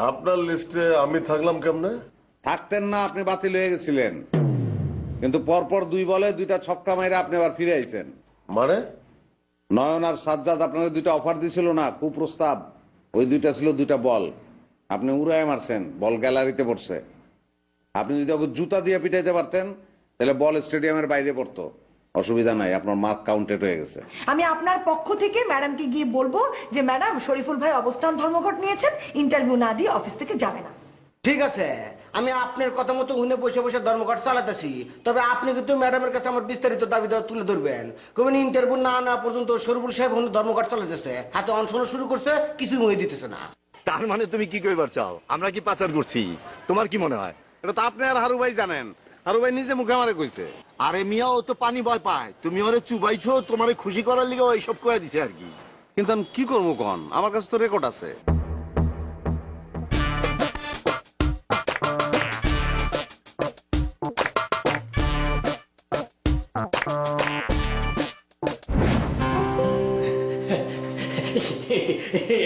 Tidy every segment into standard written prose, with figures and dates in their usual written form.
আপনার লিস্টে আমি থাকলাম কেমনে? থাকতেন না, আপনি বাতিল হয়ে গেছিলেন, কিন্তু পরপর 2 বলে 2টা ছক্কা মাইরা আপনি আবার ফিরে আইছেন। মানে নয়ন আর সাজ্জাদ আপনার 2টা অফার দিছিল না, কুপ্রস্তাব, ওই 2টা ছিল 2টা বল, আপনি উড়ায় মারছেন, বল গ্যালারিতে পড়ছে। আপনি যদি ওকে জুতা দিয়ে পিটাইতে পারতেন তাহলে বল স্টেডিয়ামের বাইরে পড়তো, অসুবিধা নাই, আপনার মার্ক কাউন্টেড হয়ে গেছে। আমি আপনার পক্ষ থেকে ম্যাডামকে গিয়ে বলবো যে ম্যাডাম শরীফুল ভাই অবস্থান ধর্মঘট নিয়েছেন, ইন্টারভিউ না দিয়ে অফিস থেকে যাবে না। ঠিক আছে, আমি আপনার কথা মতো উনি বসে বসে ধর্মঘট চালাতেছি, তবে আপনি কিন্তু ম্যাডামের কাছে আমার বিস্তারিত দাবি দেওয়া তুলে ধরবেন। কবেন ইন্টারভিউ না পর্যন্ত শরীফুল সাহেব ধর্মঘট চালাতেছে, হাতে অনশন শুরু করছে, কিছু মনে দিতেছে না। তার মানে তুমি কি কইবার চাও আমরা কি পাচার করছি? তোমার কি মনে হয়? এটা তো আপনি আর হারু ভাই জানেন, হারু ভাই নিজে মুখে আমারে কইছে। আরে মিয়া, ও তো পানি ভয় পায়, তুমি ওরে চুবাইছো, তোমারে খুশি করার লিগে এইসব কয়ে দিছে আর কি। কিন্তু আমি কি করবো কন, আমার কাছে তো রেকর্ড আছে।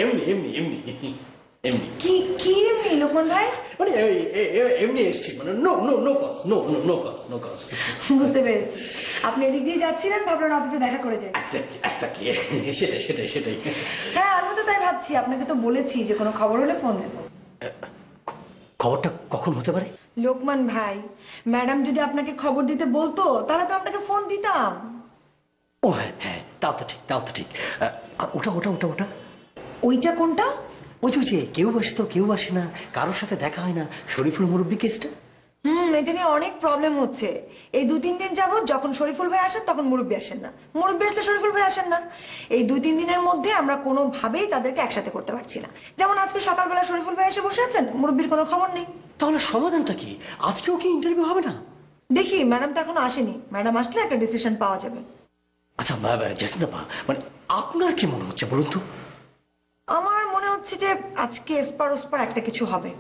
এমনি এমনি এমনি এমনি কি কি এমনি লোকমান ভাই? মানে এমনি এসছি, মানে নো নো নো কস, নো নো নো কস, নো কস। বুঝতে পেরেছি, আপনি এদিক দিয়ে যাচ্ছিলেন, ভাবলেন অফিসে দেখা করে যাই। এক্স্যাক্টলি সেটাই সেটাই সেটাই। হ্যাঁ, আমি তো তাই ভাবছি, আপনাকে তো বলেছি যে কোনো খবর হলে ফোন দেবো। খবরটা কখন হতে পারে? লোকমান ভাই, ম্যাডাম যদি আপনাকে খবর দিতে বলতো তাহলে তো আপনাকে ফোন দিতাম। ও হ্যাঁ হ্যাঁ, তাও তো ঠিক, তাও তো ঠিক। আর ওটা ওটা ওটা ওটা ওইটা কোনটা? ওই যে কেউ বসতো কেউ বসে না, কারোর সাথে দেখা হয় না, শরীফুল মুরব্বী কেসটা। এটা নিয়ে অনেক প্রবলেম হচ্ছে। এই 2-3 দিন যাবত যখন শরীফুল ভাই আসেন তখন মুরব্বী আসেন না, মুরব্বী আসলে শরীফুল ভাই আসেন না। এই 2-3 দিনের মধ্যে আমরা কোনোভাবেই তাদেরকে একসাথে করতে পারছি না। যেমন আজকে সকালবেলা শরীফুল ভাই এসে বসে আছেন, মুরব্বীর কোনো খবর নেই। তাহলে সমাধানটা কি? আজকেও কি ইন্টারভিউ হবে না? দেখি, ম্যাডাম তো এখনো আসেনি, ম্যাডাম আসলে একটা ডিসিশন পাওয়া যাবে। আচ্ছা জেসমিনা, মানে আপনার কি মনে হচ্ছে বলুন তো? আমার মনে হচ্ছে যে আজকে এসপার ওসপার একটা কিছু হবে।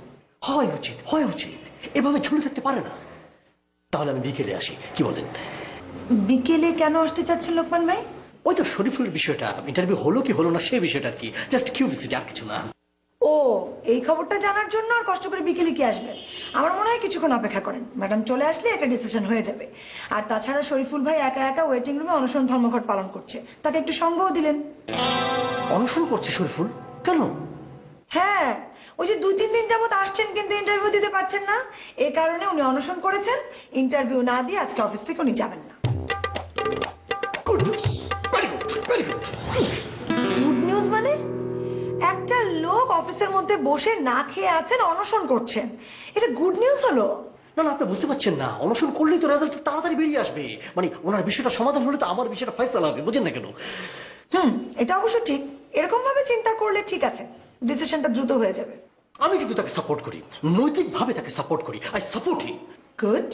হয় উচিত, হয় উচিত, এভাবে ঝুলে থাকতে পারে না। তাহলে আমি বিকেলে আসি, কি বলেন? বিকেলে কেন আসতে চাচ্ছেন লোকমান ভাই? ওই তো শরীফুলের বিষয়টা, ইন্টারভিউ হলো কি হলো না সেই বিষয়টা আর কি, জাস্ট কিউরিওসিটি, আর কিছু না। ও, এই খবরটা জানার জন্য আর কষ্ট করে বিকেলে কি আসবেন? আমার মনে হয় কিছুক্ষণ অপেক্ষা করেন, ম্যাডাম চলে আসলে একটা ডিসিশন হয়ে যাবে। আর তাছাড়া শরীফুল ভাই একা একা ওয়েটিং রুমে অনশন ধর্মঘট পালন করছে, তাকে একটু সঙ্গও দিলেন। অনশন করছে শরীফুল? কেন? হ্যাঁ, ওই যে 2-3 দিন যাবত আসছেন কিন্তু ইন্টারভিউ দিতে পারছেন না, এই কারণে উনি অনশন করেছেন। ইন্টারভিউ না দিয়ে আজকে অফিস থেকে উনি যাবেন না। Good news, very good, very good. Good news মানে? একটা লোক অফিসের মধ্যে বসে না খেয়ে আছেন, অনশন করছেন, এটা গুড নিউজ হলো? না না, আপনি বুঝতে পারছেন না, অনশন করলেই তো রেজাল্ট তাড়াতাড়ি বেরিয়ে আসবে, মানে ওনার বিষয়টা সমাধান হলে তো আমার বিষয়টা ফয়সালা হবে, বুঝেন না কেন? এটা অবশ্য ঠিক, এরকম ভাবে চিন্তা করলে ঠিক আছে, ডিসিশনটা দ্রুত হয়ে যাবে। আমি কিন্তু তাকে সাপোর্ট করি, নৈতিকভাবে তাকে সাপোর্ট করি, আই সাপোর্ট হিম। গুড,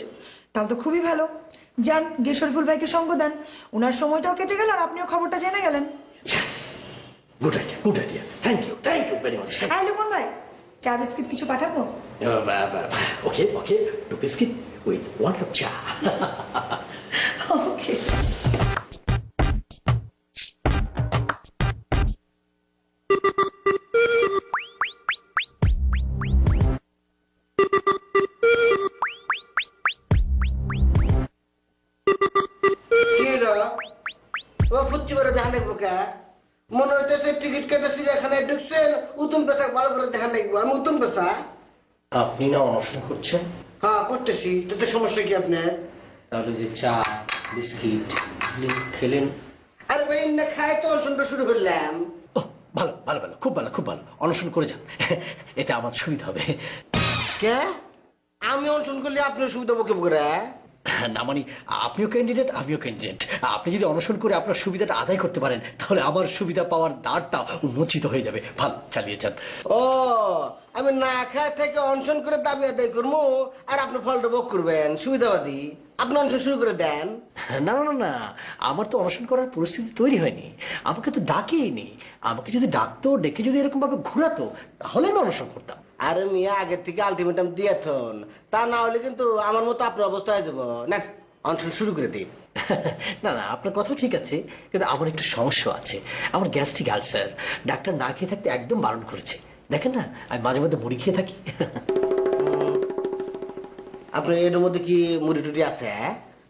তাহলে তো খুবই ভালো। যান, গিয়ে শরীফুল ভাইকে সঙ্গ দেন, ওনার সময়টাও কেটে গেল আর আপনিও খবরটা জেনে গেলেন। Good idea, good idea, thank you very much. হ্যাঁ লোকমান ভাই, চা বিস্কিট কিছু পাঠাবো? Okay okay, 2 biscuit with 1 cup চা। ওকে। ও ফুচ্ছি করে দেখা লাগবো কে? মনে হইতেছে টিকিট কেটে চিড়িয়াখানায় ঢুকছেন, উতুম পেশা ভালো করে দেখা লাগবো। আমি উতুম পেশা? আপনি না অনশন করছেন? হ্যাঁ করতেছি, তাতে সমস্যা কি আপনার? তাহলে যে চা বিস্কিট খেলেন। আরে ভাই, না খাই তো অনশনটা শুরু করলাম। ভালো ভালো ভালো, খুব ভালো খুব ভালো, অনশন করে যান, এটা আমার সুবিধা হবে। কে? আমি অনশন করলে আপনার সুবিধা বকে বকরা? না মানে আপনিও ক্যান্ডিডেট আমিও ক্যান্ডিডেট, আপনি যদি অনশন করে আপনার সুবিধাটা আদায় করতে পারেন তাহলে আমার সুবিধা পাওয়ার দ্বারটা উন্মোচিত হয়ে যাবে। ভালো, চালিয়ে যান। ও, আমি না খাই থেকে অনশন করে দাবি আদায় করবো আর আপনি ফলটা ভোগ করবেন, সুবিধাবাদী। আপনি অনশন শুরু করে দেন। না না না, আমার তো অনশন করার পরিস্থিতি তৈরি হয়নি, আমাকে তো ডাকেইনি। আমাকে যদি ডাকতো, ডেকে যদি এরকম ভাবে ঘুরাতো তাহলে আমি অনশন করতাম। আরে মিয়া, আগের থেকে আলটিমেটাম দিয়েছেন, তা না হলে কিন্তু আমার মতো আপনার অবস্থা হয়ে যাবো না। অনশন শুরু করে দিন। না না, আপনার কথা ঠিক আছে, কিন্তু আমার একটু সমস্যা আছে, আমার গ্যাস্ট্রিক আলসার, ডাক্তার না খেয়ে থাকতে একদম বারণ করেছে। দেখেন না আমি মাঝে মধ্যে মুড়ি খেয়ে থাকি। আপনার এর মধ্যে কি মুড়ি টুড়ি আছে?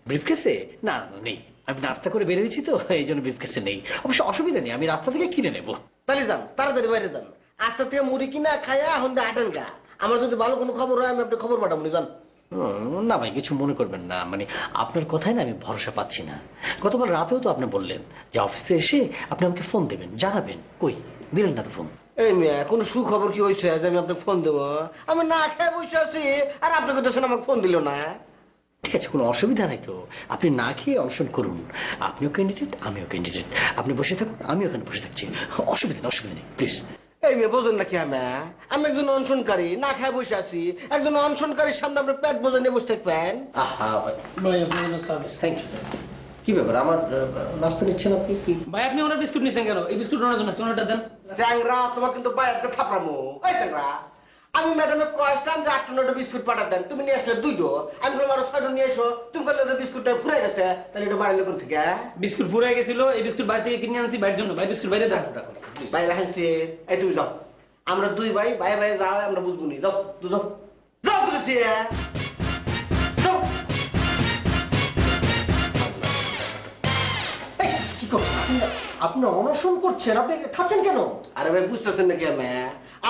ব্রিফকেসে না নেই, আমি নাস্তা করে বেরিয়েছি তো এই জন্য ব্রিফকেসে নেই। অবশ্য অসুবিধা নেই, আমি রাস্তা থেকে কিনে নেবো। তাহলে যান, তাড়াতাড়ি বাইরে যান। আস্তে থেকে মুড়ি কিনা খায়া এখন আটেন গা। আমার যদি ভালো কোনো খবর হয় আমি আপনার খবর পাঠাবো, যান। না ভাই কিছু মনে করবেন না, মানে আপনার কথায় না আমি ভরসা পাচ্ছি না। গতকাল রাতেও তো আপনি বললেন যে অফিসে এসে আপনি আমাকে ফোন দেবেন, জানাবেন, কই দিলেন না তো ফোন। এই মেয়ে, কোনো সুখবর কি হয়েছে যে আমি আপনাকে ফোন দেবো? আমি না খেয়ে বসে আছি আর আপনাকে দেখছেন আমাকে ফোন দিল না। ঠিক আছে, কোনো অসুবিধা নাই তো, আপনি না খেয়ে অনশন করুন। আপনিও ক্যান্ডিডেট, আমিও ক্যান্ডিডেট, আপনি বসে থাকুন, আমিও এখানে বসে থাকছি। অসুবিধা নেই, অসুবিধা নেই, প্লিজ। এই মেয়ে বোঝেন নাকি আমি একজন অনশনকারী, না খেয়ে বসে আছি। একজন অনশনকারীর সামনে আপনি পেট বোঝা নিয়ে বসে থাকবেন? Thank you. কি ব্যাপার, আমার নাস্তা নিচ্ছেন আপনি? কি ভাই আপনি ওনার বিস্কুট নিচ্ছেন কেন? এই বিস্কুট ওনার জন্য আছে, ওনারটা দেন। চ্যাংরা, তোমার কিন্তু বাইরে থাপড়ামো। ওই চ্যাংরা, আমি ম্যাডামে কয়েকটা যে 8-9টা বিস্কুট পাঠাতেন, তুমি নিয়ে আসলে 2টো, আমি বললাম আরো 6টো নিয়ে এসো। তুমি বললে যে বিস্কুটটা ফুরে গেছে, তাহলে এটা বাড়ির লোক থেকে বিস্কুট ফুরাই গেছিল, এই বিস্কুট বাইরে থেকে কিনে আনছি বাইরের জন্য। ভাই বিস্কুট বাইরে দেন। বাইরে হাসছে। এই তুমি যাও, আমরা 2 ভাই বাইরে বাইরে যাও, আমরা বুঝবো নি। যাও যাও যাও বলছি, যাও। কি করছেন আপনি? অনশন করছেন, আপনি খাচ্ছেন কেন? আরে ভাই বুঝতেছেন নাকি আমি?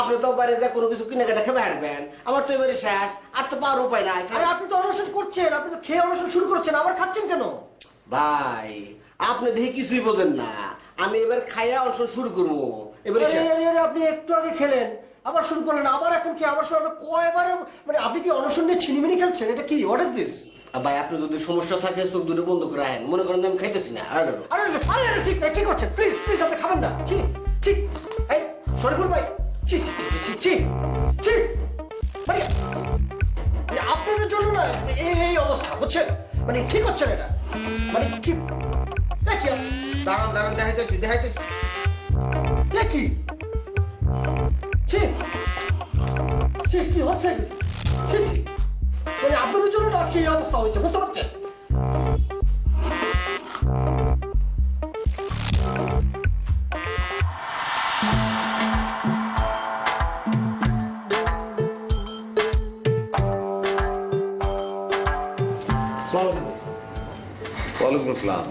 আপনি তো বাইরে যা কোনো কিছু কিনে কেটে খেয়ে আসবেন, আমার তো এবারে শেষ, আর তো পাওয়ার উপায় নাই। আরে আপনি তো অনশন করছেন, আপনি তো খেয়ে অনশন শুরু করছেন, আবার খাচ্ছেন কেন? ভাই আপনি দেখে কিছুই বোঝেন না, আমি এবার খাইয়া অনশন শুরু করবো। এবারে আরে, আরে, আরে, আপনি একটু আগে খেলেন, আবার শুরু করলেন, আবার এখন কি আমার সঙ্গে কয়বার, মানে আপনি কি অনশন নিয়ে ছিনিমিনি খেলছেন? এটা কি, হোয়াট ইজ দিস? ভাই আপনি যদি সমস্যা থাকে চোখ দুটো বন্ধ করে আইন, মনে করেন যে আমি খাইতেছি না। আরে আরে আরে, ঠিক কি করছেন? প্লিজ প্লিজ, আপনি খাবেন না। ছি ছি, এই শরীফুল ভাই, ছি ছি ছি ছি ছি ছি, মানে আপনাদের জন্য না এই অবস্থা, বুঝছেন? মানে ঠিক হচ্ছে না এটা, মানে কি দেখি দাঁড়ান দাঁড়ান, দেখাইতে দেখাইতে। দেখি ছি ছি, কি হচ্ছে? ছি ছি, মানে আপনাদের জন্য না আজকে এই অবস্থা হয়েছে, বুঝতে পারছেন? ওয়ালাইকুম আসসালাম।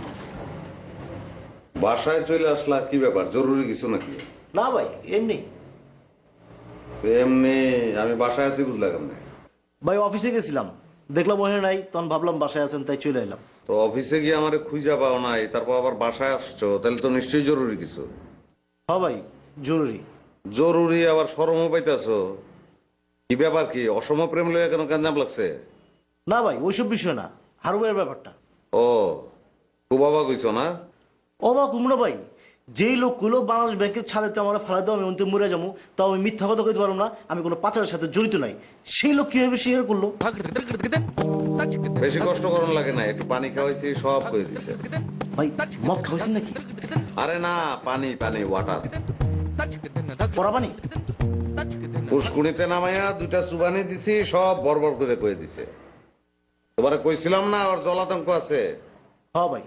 বাসায় চলে আসলা, কি ব্যাপার, জরুরি কিছু নাকি? না ভাই, এমনি। এমনি? আমি বাসায় আছি বুঝলা কেমনে? ভাই অফিসে গেছিলাম, দেখলাম ওখানে নাই, তখন ভাবলাম বাসায় আছেন তাই চলে এলাম। তো অফিসে গিয়ে আমারে খুঁজা পাও নাই, তারপর আবার বাসায় আসছো, তাহলে তো নিশ্চয়ই জরুরি কিছু। হ্যাঁ ভাই জরুরি। জরুরি আবার শরমও পাইতেছো? কি ব্যাপার, কি অসম প্রেম লইয়া কেন কান্দাম লাগছে? না ভাই ওইসব বিষয় না, হারুবের ব্যাপারটা। ও খুব অবাক হইছো না? অবাক কুমড়া ভাই, যেই লোক কইলো বাংলাদেশ ব্যাংকের ছাড়াতে আমার ফেলা দাও, আমি অন্তিম মরে যাবো, তাও আমি মিথ্যা কথা কইতে পারবো না, আমি কোনো পাচারের সাথে জড়িত নাই, সেই লোক কিভাবে স্বীকার করলো? বেশি কষ্ট করন লাগে না, একটু পানি খাওয়াইছি, সব করে দিছে। ভাই মদ খাওয়াইছেন নাকি? আরে না, পানি পানি, ওয়াটার। পড়া পানি? পুষ্কুনিতে নামাইয়া 2টা চুবানি দিছি, সব বরবর করে কয়ে দিছে। তোমারে কইছিলাম না ওর জলাতঙ্ক আছে? হ্যাঁ ভাই।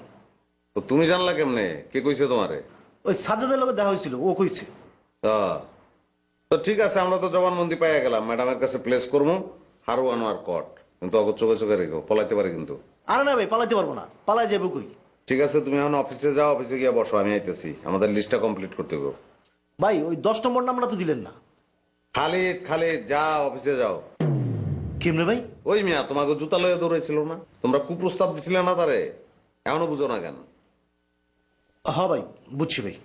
তো তুমি জানলা কেমনে? কে কইছে তোমারে? ওই সাজ্জাদের লোকের দেখা হয়েছিল, ও কইছে। তো ঠিক আছে, আমরা তো জবানবন্দি পাইয়া গেলাম, ম্যাডামের কাছে প্লেস করবো, হারু আনোয়ার কট, কিন্তু অগর চোখে চোখে রেখো, পলাইতে পারে কিন্তু। আরে না ভাই, পালাইতে পারবো না, পালাই যাবো কই? ঠিক আছে, তুমি এখন অফিসে যাও, অফিসে গিয়ে বসো, আমি আইতেছি, আমাদের লিস্টটা কমপ্লিট করতে হবে। ভাই ওই 10 নম্বর নামটা তো দিলেন না। খালিদ খালিদ, যাও অফিসে যাও। কেমনে ভাই? ওই মিয়া তোমাকে জুতা লয়ে দৌড়াইছিল না, তোমরা কুপ্রস্তাব দিছিলে না তারে, এখনো বুঝো না কেন? হ্যাঁ ভাই বুঝছি ভাই।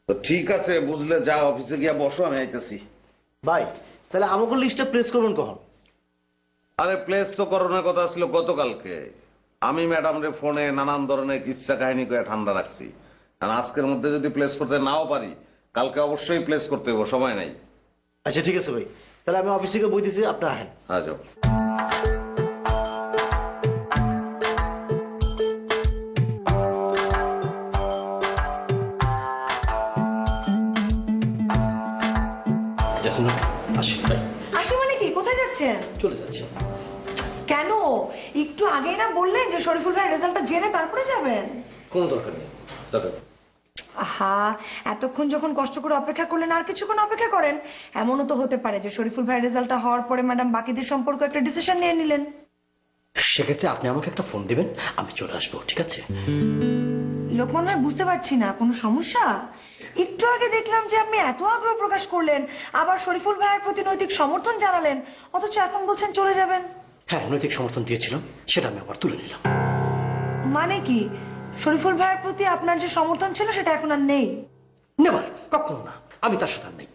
তো ঠিক আছে, বুঝলে যাও, অফিসে গিয়ে বসো, আমি আইতেছি। ভাই তাহলে আমাকে লিস্টটা প্রেস করবেন কখন? আরে প্লেস তো করোনার কথা ছিল গতকালকে, আমি ম্যাডাম রে ফোনে নানান ধরনের কিচ্ছা কাহিনী করে ঠান্ডা রাখছি, আর আজকের মধ্যে যদি প্লেস করতে নাও পারি, কালকে অবশ্যই প্লেস করতে হবে, সময় নাই। আচ্ছা ঠিক আছে ভাই, তাহলে আমি অফিস থেকে বই দিছি, আপনি আহেন। হ্যাঁ যাও। আসি ভাই, আসি মানে কি, কোথায় যাচ্ছেন? চলে যাচ্ছি। কেন? একটু আগেই না বললেন যে শরীফুল ভাই রেজাল্টটা জেনে তারপরে যাবেন? কোনো দরকার নেই, যাবেন। আহা, এতক্ষণ যখন কষ্ট করে অপেক্ষা করলেন আর কিছুক্ষণ অপেক্ষা করেন। এমনও তো হতে পারে যে শরীফুল ভাইয়ের রেজাল্টটা হওয়ার পরে ম্যাডাম বাকিদের সম্পর্কে একটা ডিসিশন নিয়ে নিলেন। সেক্ষেত্রে আপনি আমাকে একটা ফোন দিবেন, আমি চলে আসবো, ঠিক আছে? লোকমান ভাই, বুঝতে পারছি না কোনো সমস্যা? একটু আগে দেখলাম যে আপনি এত আগ্রহ প্রকাশ করলেন, আবার শরীফুল ভাইয়ের প্রতি নৈতিক সমর্থন জানালেন, অথচ এখন বলছেন চলে যাবেন। হ্যাঁ, নৈতিক সমর্থন দিয়েছিলাম, সেটা আমি আবার তুলে নিলাম। মানে কি, শরীফুল ভাইয়ের প্রতি আপনার যে সমর্থন ছিল সেটা এখন আর নেই? নেবার কখনো না, আমি তার সাথে আর নেই।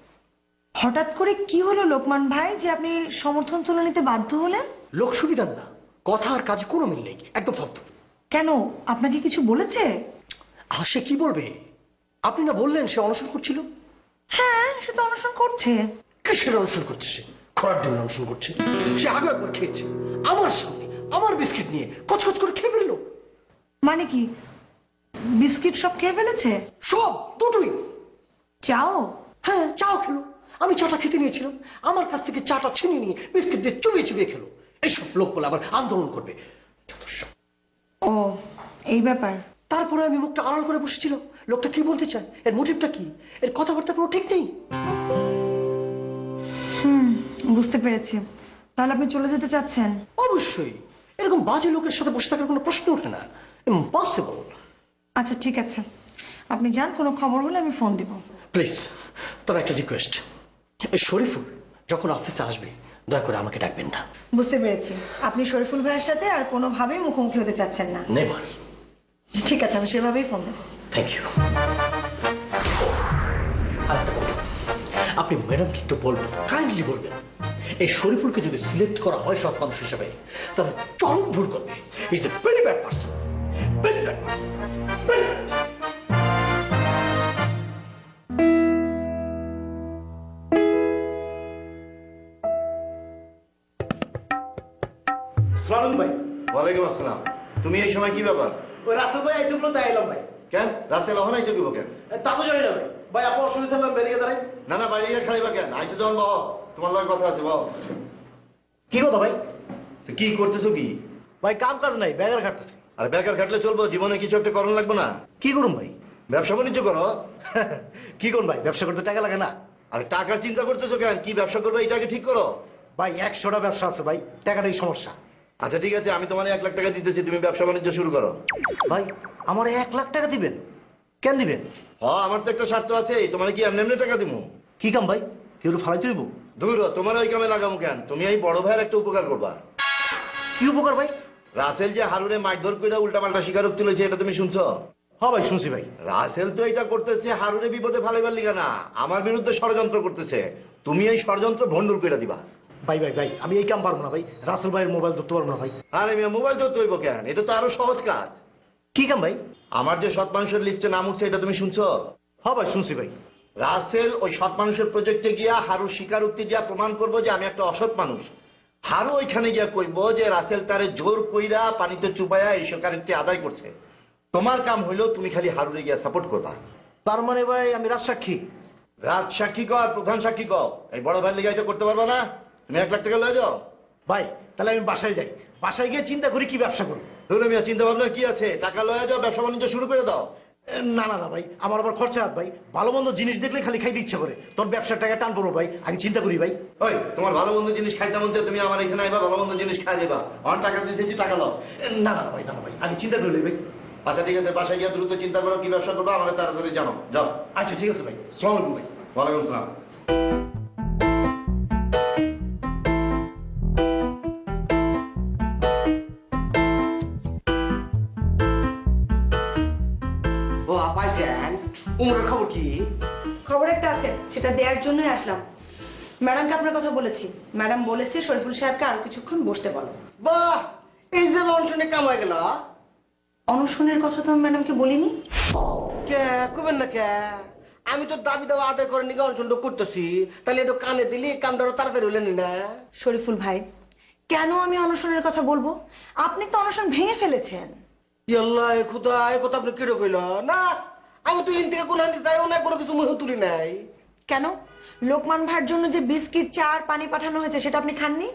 হঠাৎ করে কি হলো লোকমান ভাই যে আপনি সমর্থন তুলে নিতে বাধ্য হলেন? লোক সুবিধার না, কথা আর কাজে কোনো মিল নেই, একদম ফালতু। কেন, আপনাকে কিছু বলেছে? আর সে কি বলবে? আপনি না বললেন সে অনশন করছিল? হ্যাঁ, সে তো অনশন করছে। কিসের অনশন করছে? সে খরার ডিমের অনশন করছে। সে আগে একবার খেয়েছে আমার সামনে, আমার বিস্কিট নিয়ে কচকচ করে খেয়ে ফেললো। মানে কি, বিস্কিট সব খেয়ে ফেলেছে? সব, দুটোই। চাও? হ্যাঁ, চাও খেলো। আমি চাটা খেতে নিয়েছিলাম, আমার কাছ থেকে চাটা ছিনিয়ে নিয়ে বিস্কিট দিয়ে চুবিয়ে চুবিয়ে খেলো। এইসব লোক বলে আবার আন্দোলন করবে। ও, এই ব্যাপার। তারপরে আমি মুখটা আড়াল করে বসেছিলাম। লোকটা কি বলতে চায়, এর মোটিভটা কি, এর কথাবার্তা কোনো ঠিক নেই। বুঝতে পেরেছি। তাহলে আপনি চলে যেতে চাচ্ছেন? অবশ্যই, এরকম বাজে লোকের সাথে বসে থাকার কোনো প্রশ্ন ওঠে না, ইম্পসিবল। আচ্ছা ঠিক আছে, আপনি যান, কোনো খবর হলে আমি ফোন দিব। প্লিজ, তবে একটা রিকোয়েস্ট, এই শরীফুল যখন অফিসে আসবে দয়া করে আমাকে ডাকবেন না। বুঝতে পেরেছি, আপনি শরীফুল ভাইয়ের সাথে আর কোনোভাবেই মুখোমুখি হতে চাচ্ছেন না। নেভার। ঠিক আছে, আমি সেভাবেই ফোন দেবো। Thank you. আপনি ম্যাডামকে একটু বলবেন, কাইন্ডলি বলবেন, এই শরীফুলকে যদি সিলেক্ট করা হয় সৎ মানুষ হিসেবে, তাহলে চরম ভুল করবে। Is a very bad person, very bad person, very bad. সালাম ভাই। ওয়ালাইকুম আসসালাম। তুমি এই সময় কি ব্যাপার? ওই রাসেল ভাই আইতে বলে তাই এলাম ভাই। কেন রাসেল অহন আইতে দিব কেন? তা তো জানি না ভাই। ভাই আপনার অসুবিধা হলাম, বেরিয়ে দাঁড়াই। না না, বাইরে গিয়ে খাইবা কেন? আইসে যখন বহ, তোমার লগে কথা আছে, বহ। কি কথা ভাই? তো কি করতেছো কি? ভাই কাম কাজ নাই, ব্যাগার খাটতেছি। আর বেকার খাটলে চলবো? জীবনে কিছু একটা করণ লাগবে না? কি করুন ভাই? ব্যবসা বাণিজ্য করো। কি করুন ভাই, ব্যবসা করতে টাকা লাগে না? আর টাকার চিন্তা করতেছো কেন? কি ব্যবসা করবে এটাকে ঠিক করো। ভাই 100টা ব্যবসা আছে ভাই, টাকাটাই সমস্যা। আচ্ছা ঠিক আছে, আমি তোমার 1 লাখ টাকা দিতেছি, তুমি ব্যবসা বাণিজ্য শুরু করো। ভাই আমার 1 লাখ টাকা দিবেন? কেন দিবেন? আমার তো একটা স্বার্থ আছে, তোমার কি এমনি এমনি টাকা দিব? কি কাম ভাই, কেউ ফালাই চলব? দূর হ, তোমার ওই কামে লাগামো কেন? তুমি এই বড় ভাইয়ের একটা উপকার করবা। কি উপকার ভাই? রাসেল যে হারুনে মারধর করে উল্টা পাল্টা স্বীকারোক্তি লইছে, এটা তুমি শুনছো? হ্যাঁ ভাই শুনছি ভাই। রাসেল তো এটা করতেছে হারুনে বিপদে ফালাইবার লিগা না, আমার বিরুদ্ধে ষড়যন্ত্র করতেছে। তুমি এই ষড়যন্ত্র ভণ্ডুর করে দিবা। ভাই ভাই ভাই, আমি এই কাম পারবো না ভাই, রাসেল ভাইয়ের মোবাইল ধরতে পারবো না ভাই। আরে মিয়া, মোবাইল ধরতে হইব কেন? এটা তো আরো সহজ কাজ। কি কাম ভাই? আমার যে সৎ মানুষের লিস্টে নাম উঠছে, এটা তুমি শুনছো? হ্যাঁ ভাই শুনছি ভাই। রাসেল ওই সৎ মানুষের প্রজেক্টে গিয়া হারু স্বীকারোক্তি দিয়া প্রমাণ করবো যে আমি একটা অসৎ মানুষ। হারু ওইখানে গিয়া কইব যে রাসেল তারে জোর কইরা পানিতে চুবাইয়া এই স্বীকারোক্তি আদায় করছে। তোমার কাম হইলো তুমি খালি হারুরে গিয়া সাপোর্ট করবা। তার মানে ভাই আমি রাজসাক্ষী? রাজ সাক্ষী কর, প্রধান সাক্ষী কর। এই বড় ভাই লিগা এটা করতে পারবা না? তুমি 1 লাখ টাকা লয়ে যাও। ভাই তাহলে আমি বাসায় যাই, বাসায় গিয়ে চিন্তা করি কি ব্যবসা করি। ধরো মিয়া, চিন্তা ভাবনা কি আছে? টাকা লয়ে যাও, ব্যবসা বাণিজ্য শুরু করে দাও। না না না ভাই, আমার আবার খরচা হাত ভাই, ভালো মন্দ জিনিস দেখলে খালি খাইতে ইচ্ছা করে। তোর ব্যবসার টাকা টান পড়বো ভাই, আগে চিন্তা করি ভাই। ওই তোমার ভালো মন্দ জিনিস খাইতে মন চায়, তুমি আমার এখানে আইবা, ভালো মন্দ জিনিস খাই দেবা। আমার টাকা দিতেছি, টাকা লও। না না ভাই, না না ভাই, আগে চিন্তা করি ভাই। আচ্ছা ঠিক আছে, বাসায় গিয়ে দ্রুত চিন্তা করো কি ব্যবসা করবো, আমাকে তাড়াতাড়ি জানো। যাও। আচ্ছা ঠিক আছে ভাই, আসসালামু আলাইকুম ভাই। ওয়ালাইকুম আসসালাম। ও পাইছেন? উমরের খবর কি? খবর একটা আছে, সেটা দেওয়ার জন্যই আসলাম। ম্যাডামকে আপনার কথা বলেছি, ম্যাডাম বলেছে শরীফুল সাহেবকে আরো কিছুক্ষণ বসতে বলো। বাহ, এই যে লঞ্চনে কাম হয়ে গেল। অনশনের কথা তো আমি ম্যাডামকে বলিনি। কে কবেন না কে? আমি তো দাবি দাবা আদায় করে নিয়ে অনশনটা করতেছি, তাহলে একটু কানে দিলি কামটা আরো তাড়াতাড়ি হইলেন না? শরীফুল ভাই, কেন আমি অনশনের কথা বলবো? আপনি তো অনশন ভেঙে ফেলেছেন। আল্লাহ খুদা, এ কথা আপনি কিরো কইল? না, আমি তো এন থেকে কোনো যাইও নাই, কোনো কিছু মুখে তুলি নাই। কেন? লোকমান ভাইয়ের জন্য যে বিস্কিট, চা আর পানি পাঠানো হয়েছে সেটা আপনি খাননি?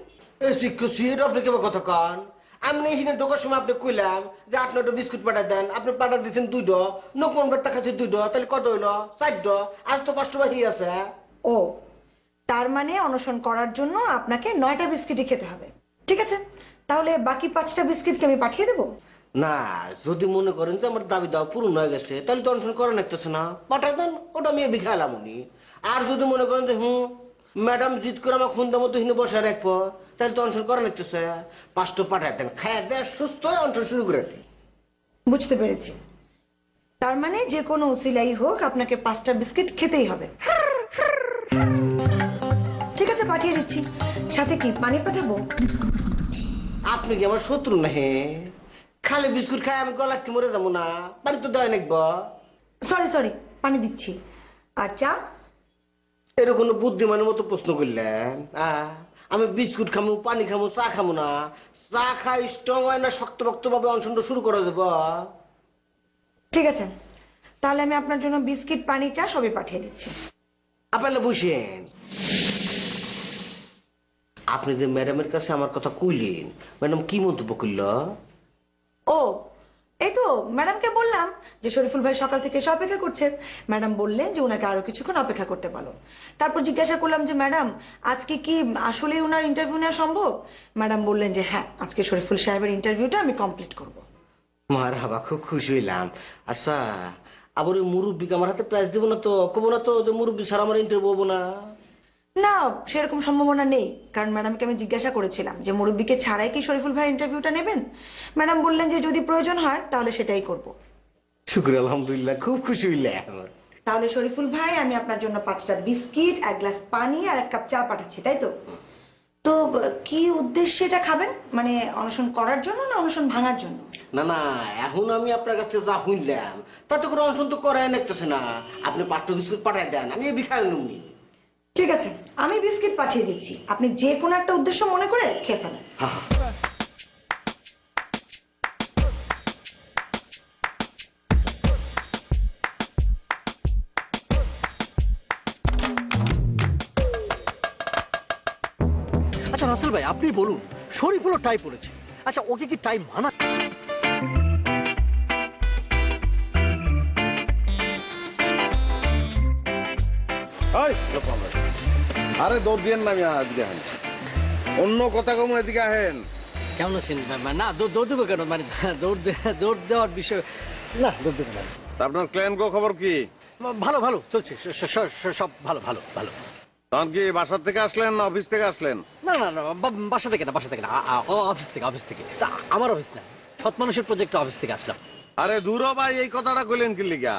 এ শিক্ষিত আপনি কেমন কথা কান? আমি এখানে ঢোকার সময় আপনি কইলাম যে আপনি একটা বিস্কুট পাঠাই দেন, আপনি পাঠা দিচ্ছেন 2 নকুন বেটা খাচ্ছে 2 তাহলে কত হইলো 4 আর তো 5 বাকি আছে। ও, তার মানে অনশন করার জন্য আপনাকে 9টা বিস্কিটই খেতে হবে। ঠিক আছে, তাহলে বাকি 5টা বিস্কিটকে আমি পাঠিয়ে দেবো। না, যদি মনে করেন যে আমার দাবি দাওয়া পূরণ হয়ে গেছে তাহলে তো অনশন করা লাগতেছে না, পাঠাই দেন, ওটা আমি বিখাইলাম উনি। আর যদি মনে করেন যে ম্যাডাম জিদ করে আমার খুন্দা মতো হিনে বসে রাখবো তাহলে তো অনশন করা লাগতেছে, 5টা পাঠাই দেন, খায় দেয় সুস্থ হয়ে অনশন শুরু করে দিই। বুঝতে পেরেছি, তার মানে যে কোনো উসিলাই হোক আপনাকে 5টা বিস্কিট খেতেই হবে। ঠিক আছে, পাঠিয়ে দিচ্ছি। সাথে কি পানি পাঠাবো? আপনি কি আমার শত্রু না? হে, খালি বিস্কুট খাই আমি গলা কি মরে যাবো না? পানি তো দেয় নাকব। সরি, পানি দিচ্ছি। আর চা? এরকম বুদ্ধিমানের মতো প্রশ্ন করলেন। আমি বিস্কুট খামু, পানি খামু, চা খামু না? চা খাই স্ট্রং হয় না শক্তভক্ত ভাবে অনশনটা শুরু করে দেব? ঠিক আছে, তাহলে আমি আপনার জন্য বিস্কিট, পানি, চা সবই পাঠিয়ে দিচ্ছি। আপনি বসেন। আপনি যে ম্যাডামের কাছে আমার কথা কইলেন, ম্যাডাম কি মন্তব্য করল? ও, এই তো ম্যাডামকে বললাম যে শরীফুল ভাই সকাল থেকে এসে অপেক্ষা করছেন। ম্যাডাম বললেন যে ওনাকে আরো কিছুক্ষণ অপেক্ষা করতে বলো। তারপর জিজ্ঞাসা করলাম যে ম্যাডাম আজকে কি আসলে ওনার ইন্টারভিউ নেওয়া সম্ভব? ম্যাডাম বললেন যে হ্যাঁ, আজকে শরীফুল সাহেবের ইন্টারভিউটা আমি কমপ্লিট করব। মারহাবা, খুব খুশি হইলাম। আচ্ছা, আবার ওই মুরব্বীকে আমার হাতে প্রাইজ দেবো না তো? কবো না তো যে মুরব্বী স্যার আমার ইন্টারভিউ হবো না? না, সেরকম সম্ভাবনা নেই, কারণ ম্যাডামকে আমি জিজ্ঞাসা করেছিলাম যে মুরব্বীকে ছাড়াই কি শরীফুল ভাই ইন্টারভিউটা নেবেন। ম্যাডাম বললেন যে যদি প্রয়োজন হয় তাহলে সেটাই করব। শুক্র, আলহামদুলিল্লাহ, খুব খুশি হইলাম। তাহলে শরীফুল ভাই, আমি আপনার জন্য 5টা বিস্কিট, 1 গ্লাস পানি আর 1 কাপ চা পাঠাচ্ছি, তাই তো? তো কি উদ্দেশ্যে এটা খাবেন? মানে অনশন করার জন্য না অনশন ভাঙার জন্য? না, এখন আমি আপনার কাছে যা শুনলাম তাতে করে অনশন তো করাই লাগতেছে না। আপনি 5টা বিস্কুট পাঠাই দেন, আমি বিখাই নুমনি। ঠিক আছে, আমি বিস্কিট পাঠিয়ে দিচ্ছি, আপনি যে কোনো একটা উদ্দেশ্য মনে করে খেয়ে ফেলেন। আচ্ছা রাসেল ভাই, আপনি বলুন, শরীফুলও টাই পড়েছে, আচ্ছা ওকে কি টাই মানা? আরে দৌড় দিয়েন না, আমি আজকে আহেন অন্য কথা কম, এদিকে আহেন। কেমন আছেন? না, দৌড় দেবো কেন? মানে দৌড় দেওয়ার বিষয় না, দৌড় দেবো না। তা আপনার ক্লায়েন্ট খবর কি? ভালো চলছে, সব ভালো। তখন কি বাসা থেকে আসলেন না অফিস থেকে আসলেন? না, বাসা থেকে না, অফিস থেকে। তা আমার অফিস না, সৎ মানুষের প্রজেক্ট অফিস থেকে আসলাম। আরে দূর ভাই, এই কথাটা কইলেন কি লিগা?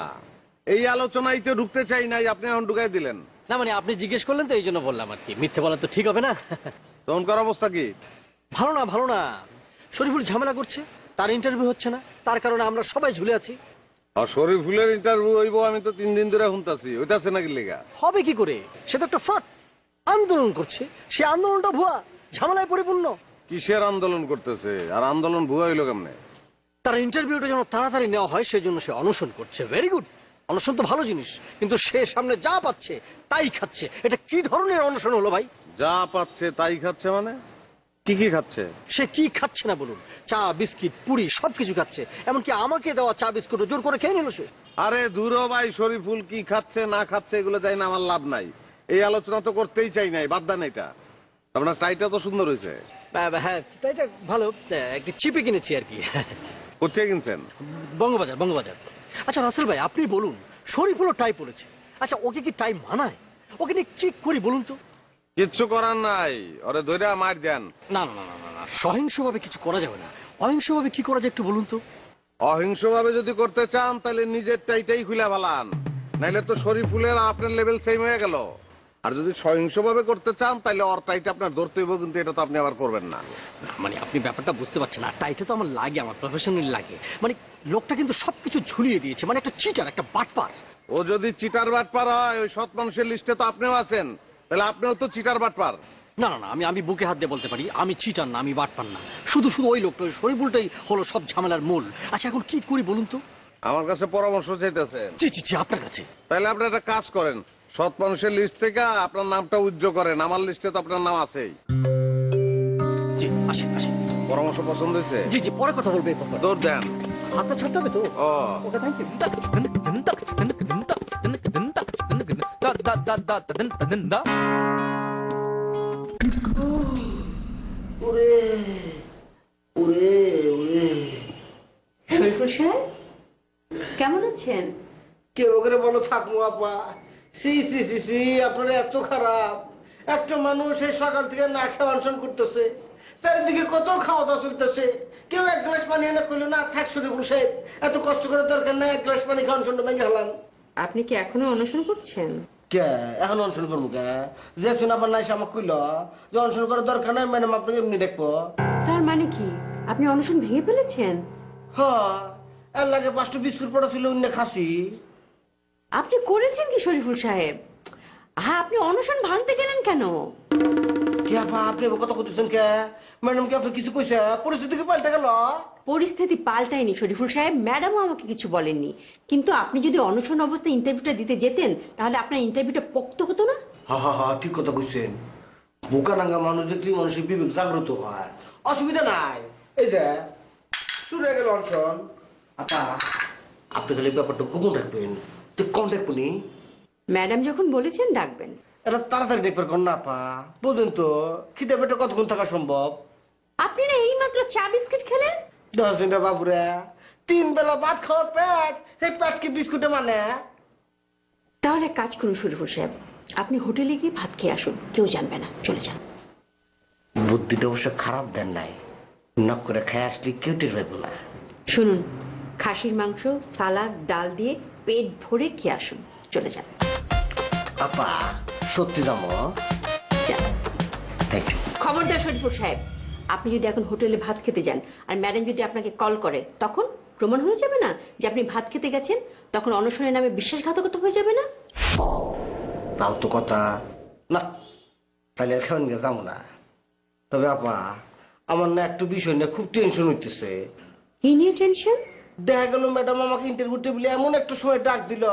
এই আলোচনায় তো ঢুকতে চাই নাই, আপনি এখন ঢুকাই দিলেন। না মানে আপনি জিজ্ঞেস করলেন তো এই জন্য বললাম আর কি, মিথ্যে বলা তো ঠিক হবে না। তখনকার অবস্থা কি? ভালো না, শরীফুল ঝামেলা করছে, তার ইন্টারভিউ হচ্ছে না, তার কারণে আমরা সবাই ঝুলে আছি। আর শরীফুলের ইন্টারভিউ হইব আমি তো 3 দিন ধরে শুনতাছি, ওইটাছে নাকি লিগা? হবে কি করে? সে তো একটা ফ্রড আন্দোলন করছে, সে আন্দোলনটা ভুয়া, ঝামেলায় পরিপূর্ণ। কিসের আন্দোলন করতেছে? আর আন্দোলন ভুয়া হইল কেমনে? তার ইন্টারভিউটা যেন তাড়াতাড়ি নেওয়া হয় সেজন্য সে অনশন করছে। ভেরি গুড, অনশন তো ভালো জিনিস, কিন্তু সে সামনে যা পাচ্ছে তাই খাচ্ছে। এটা কি ধরনের অনশন হলো ভাই? যা পাচ্ছে তাই খাচ্ছে মানে? কি খাচ্ছে? সে কি খাচ্ছে না বলুন? চা, বিস্কিট, পুরি সবকিছু খাচ্ছে, এমনকি আমাকে দেওয়া চা বিস্কুট জোর করে খেয়ে নিল সে। আরে দূর ভাই, শরীফুল কি খাচ্ছে না খাচ্ছে এগুলো যাই না, আমার লাভ নাই, এই আলোচনা তো করতেই চাই নাই, বাদ দেন এটা। আপনার টাইটা তো সুন্দর হয়েছে। হ্যাঁ, এটা ভালো, একটু চিপে কিনেছি আর কি। কোথায় কিনছেন? বঙ্গবাজার। আচ্ছা রাসেল ভাই, আপনি বলুন, শরীফুলও টাই পড়েছে, আচ্ছা ওকে কি টাই মানায়? ওকে নিয়ে কি করি বলুন তো? কিচ্ছু করার নাই, ওরে ধইরা মার দেন। না, সহিংসভাবে কিছু করা যাবে না, অহিংসভাবে কি করা যায় একটু বলুন তো? অহিংসভাবে যদি করতে চান তাহলে নিজের টাইটাই খুলে ফেলান, নাইলে তো শরীফুলের আপনার লেভেল সেম হয়ে গেল। আর যদি সহিংসভাবে করতে চান তাহলে ওর টাইটা আপনার ধরতে হইব, কিন্তু এটা তো আপনি আবার করবেন না। মানে আপনি ব্যাপারটা বুঝতে পারছেন না, টাইটা তো আমার লাগে, আমার প্রফেশনাল লাগে। মানে লোকটা কিন্তু সবকিছু ঝুলিয়ে দিয়েছে, মানে একটা চিটার, একটা বাটপার। ও যদি চিটার বাটপার হয়, ওই সৎ মানুষের লিস্টে তো আপনিও আছেন, তাহলে আপনিও তো চিটার বাটপার। না, আমি বুকে হাত দিয়ে বলতে পারি আমি চিটার না, আমি বাটপার না। শুধু ওই লোকটা, ওই শরীফুলটাই হলো সব ঝামেলার মূল। আচ্ছা এখন কি করি বলুন তো? আমার কাছে পরামর্শ চাইতেছেন? জি, আপনার কাছে। তাহলে আপনি একটা কাজ করেন, সৎ মানুষের লিস্ট থেকে আপনার নামটা উজ্জ্ব করেন, আমার লিস্টে তো আপনার নাম আছেই। জি, আসেন। পরামর্শ পছন্দ হয়েছে? জি জি, পরে কথা বলবে এই ব্যাপারে। দৌড় দেন। হাতটা ছাড়তে হবে তো। ও ওকে, থ্যাংক ইউ। ওরে ওরে ওরে শরীফুল সাহেব কেমন আছেন? কেউ করে বলো থাকবো আপা। সি সি সি সি, আপনারা এত খারাপ। একটা মানুষ এই সকাল থেকে না খেয়ে অনশন করতেছে, চারিদিকে কত খাওয়া দাওয়া চলতেছে, কেউ এক গ্লাস পানি এনে করলো না। থাক শরীফুল সাহেব, এত কষ্ট করে দরকার নাই, এক গ্লাস পানি খাওয়া অনশনটা ভেঙে গেলাম। আপনি কি এখনো অনশন করছেন? কে এখন অনশন করবো কে? যে শুনে আবার নাই আমাকে কইল যে অনশন করার দরকার নাই, ম্যাডাম আপনাকে এমনি দেখবো। তার মানে কি আপনি অনশন ভেঙে ফেলেছেন? হ্যাঁ, এর লাগে 5টা বিস্কুট পড়া ছিল, অন্য খাসি। আপনি করেছেন কি শরীফুল সাহেব? হ্যাঁ, আপনি অনশন ভাঙতে গেলেন কেন? কে আপা, আপনি এবার কথা করতেছেন কে? ম্যাডাম কি আপনি কিছু কইছে? পরিস্থিতি কি পাল্টে গেল? পরিস্থিতি পাল্টায়নি শরীফুল সাহেব, ম্যাডামও আমাকে কিছু বলেননি। কিন্তু আপনি যদি অনশন অবস্থায় ইন্টারভিউটা দিতে যেতেন তাহলে আপনার ইন্টারভিউটা পোক্ত হতো না? হা হা হা, ঠিক কথা কইছেন। বোকা নাঙ্গা মানুষ দেখলে মানুষের বিবেক জাগ্রত হয়, অসুবিধা নাই। এই যে শুরু হয়ে গেল অনশন। আপা, আপনি খালি ব্যাপারটা গোপন রাখবেন, তো কম দেখবনি। ম্যাডাম যখন বলেছেন ডাকবেন। এটা তাড়াতাড়ি দেখবেন কর না আপা, বুঝলেন তো? খিদে পেটে কতক্ষণ থাকা সম্ভব? আপনি না এইমাত্র চা বিস্কিট খেলেন? 10 দিন বাবুরে, 3 বেলা ভাত খাওয়ার পেট, সেই পেট কি বিস্কুটে মানে? তাহলে এক কাজ করুন শরীফুল সাহেব, আপনি হোটেলে গিয়ে ভাত খেয়ে আসুন, কেউ জানবে না, চলে যান। বুদ্ধিটা অবশ্য খারাপ দেন নাই, নক করে খেয়ে আসলে কেউ টের পাইব না। শুনুন, খাসির মাংস, সালাদ, ডাল দিয়ে পেট ভরে খেয়ে আসুন, চলে যান। আপা সত্যি যাবো? যান। Thank you. খবরদার শরীফুল সাহেব, আপনি যদি এখন হোটেলে ভাত খেতে যান আর ম্যাডাম যদি আপনাকে কল করে, তখন প্রমাণ হয়ে যাবে না যে আপনি ভাত খেতে গেছেন? তখন অনশনের নামে বিশ্বাসঘাতকতা হয়ে যাবে না? তাও তো কথা না, তাহলে আর খাওয়ান গিয়ে যাবো না। তবে আপা, আমার না একটু বিষয় নিয়ে খুব টেনশন হইতেছে। কি নিয়ে টেনশন? দেখা গেল ম্যাডাম আমাকে ইন্টারভিউ টেবিলে এমন একটা সময় ডাক দিল,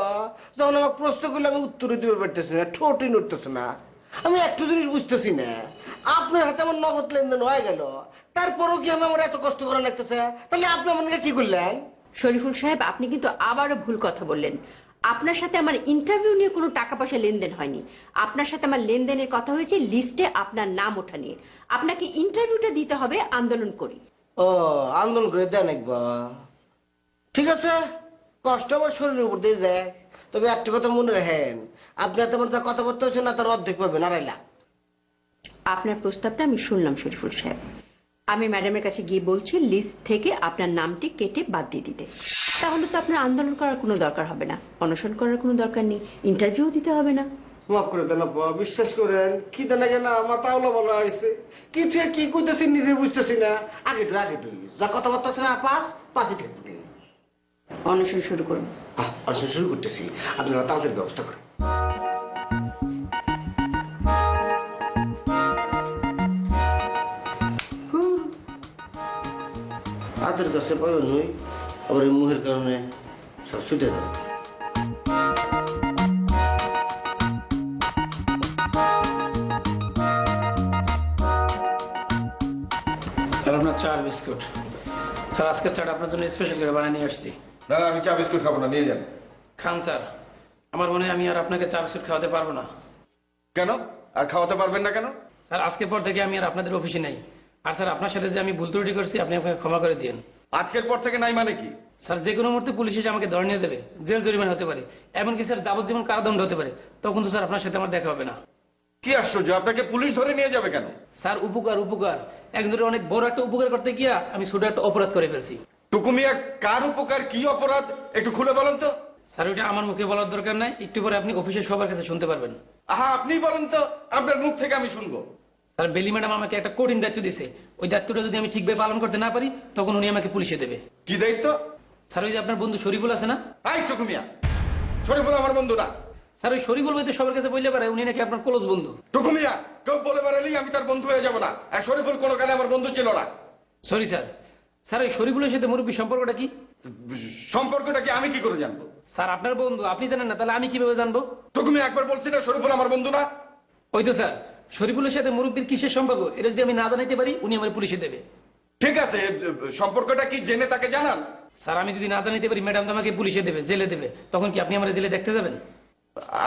যখন আমাকে প্রশ্ন করলে আমি উত্তরে দিতে পারতেছি না, ঠোঁটই নড়তেছে না। আমি একটু জিনিস বুঝতেছি না, আপনার হাতে আমার নগদ লেনদেন হয়ে গেল, তারপরও কি আমার এত কষ্ট করা লাগতেছে? তাহলে আপনি আমাকে কি করলেন? শরীফুল সাহেব, আপনি কিন্তু আবারও ভুল কথা বললেন। আপনার সাথে আমার ইন্টারভিউ নিয়ে কোনো টাকা পয়সা লেনদেন হয়নি। আপনার সাথে আমার লেনদেনের কথা হয়েছে লিস্টে আপনার নাম ওঠা নিয়ে। আপনাকে ইন্টারভিউটা দিতে হবে আন্দোলন করি। ও, আন্দোলন করে দেন একবার। ঠিক আছে, কষ্ট আমার শরীরের উপর দিয়ে যায়। তবে একটা কথা মনে রাখেন, আপনি তেমন তার কথাবার্তা হচ্ছে না, তার অর্ধেক পাবেন আড়াইলা। আপনার প্রস্তাবটা আমি শুনলাম শরীফুল সাহেব। আমি ম্যাডামের কাছে গিয়ে বলছি লিস্ট থেকে আপনার নামটি কেটে বাদ দিয়ে দিতে। তাহলে তো আপনার আন্দোলন করার কোনো দরকার হবে না, অনশন করার কোনো দরকার নেই, ইন্টারভিউ দিতে হবে না। মাফ করে দেন আপা, বিশ্বাস করেন কি দেন না আমার তাহলে বলা হয়েছে, কি তুই কি করতেছি নিজে বুঝতেছি না। আগে তুই যা কথাবার্তা আছে না, পাঁচই থাকবে। অনশন শুরু করুন। অনশন শুরু করতেছি, আপনারা তাড়াতাড়ি ব্যবস্থা করেন। হাতের কাছে পাবেন নই, আবার এই মুহের কারণে সব ছুটে যাবে। স্যার আপনার চা আর বিস্কুট। স্যার আজকে স্যার আপনার জন্য স্পেশাল করে বানিয়ে নিয়ে আসছি। না না, আমি চা বিস্কুট খাবো না, নিয়ে যান। খান স্যার, আমার মনে হয় আমি আর আপনাকে চা বিস্কুট খাওয়াতে পারবো না। কেন? আর খাওয়াতে পারবেন না কেন? স্যার আজকের পর থেকে আমি আর আপনাদের অফিসে নাই। আর স্যার আপনার সাথে যে আমি ভুল ত্রুটি করছি আপনি আমাকে ক্ষমা করে দিন। আজকের পর থেকে নাই মানে কি? স্যার যে কোনো মুহূর্তে পুলিশ এসে আমাকে ধরে নিয়ে যাবে, জেল জরিমানা হতে পারে, এমনকি স্যার যাবজ্জীবন কারাদণ্ড হতে পারে। তখন তো স্যার আপনার সাথে আমার দেখা হবে না। কি আশ্চর্য, আপনাকে পুলিশ ধরে নিয়ে যাবে কেন? স্যার উপকার উপকার, একজনের অনেক বড় একটা উপকার করতে গিয়া আমি ছোট একটা অপরাধ করে ফেলছি। টুকুমিয়া, কার উপকার, কি অপরাধ একটু খুলে বলেন তো। স্যার ওইটা আমার মুখে বলার দরকার নাই, একটু পরে আপনি অফিসের সবার কাছে শুনতে পারবেন। আহা, আপনি বলেন তো, আপনার মুখ থেকে আমি শুনবো। স্যার বেলি ম্যাডাম আমাকে একটা কঠিন দায়িত্ব দিয়েছে, ওই দায়িত্বটা যদি আমি ঠিকভাবে পালন করতে না পারি তখন উনি আমাকে পুলিশে দেবে। কি দায়িত্ব? স্যার ওই যে আপনার বন্ধু শরীফুল আছে না? আই টুকুমিয়া, শরীফুল আমার বন্ধু না। স্যার ওই শরীফুল ভাই তো সবার কাছে বললে পারে উনি নাকি আপনার ক্লোজ বন্ধু। টুকুমিয়া, কেউ বলে বেড়ালেই আমি তার বন্ধু হয়ে যাবো না। আর শরীফুল কোনো কালে আমার বন্ধু ছিল না। Sorry sir. স্যার ওই শরীফুলের সাথে মুরব্বী সম্পর্কটা কি? সম্পর্কটা কি আমি কি করে জানবো? স্যার আপনার বন্ধু, আপনি জানেন না, তাহলে আমি কিভাবে জানবো? টুকুমিয়া, একবার বলছি না শরীফুল আমার বন্ধু না। ওই তো স্যার, শরীফুলের সাথে মুরব্বীর কিসের সম্পর্ক এটা যদি আমি না জানাইতে পারি উনি আমার পুলিশে দেবে। ঠিক আছে, সম্পর্কটা কি জেনে তাকে জানান। স্যার আমি যদি না জানাইতে পারি ম্যাডাম তো আমাকে পুলিশে দেবে, জেলে দেবে, তখন কি আপনি আমার জেলে দেখতে যাবেন?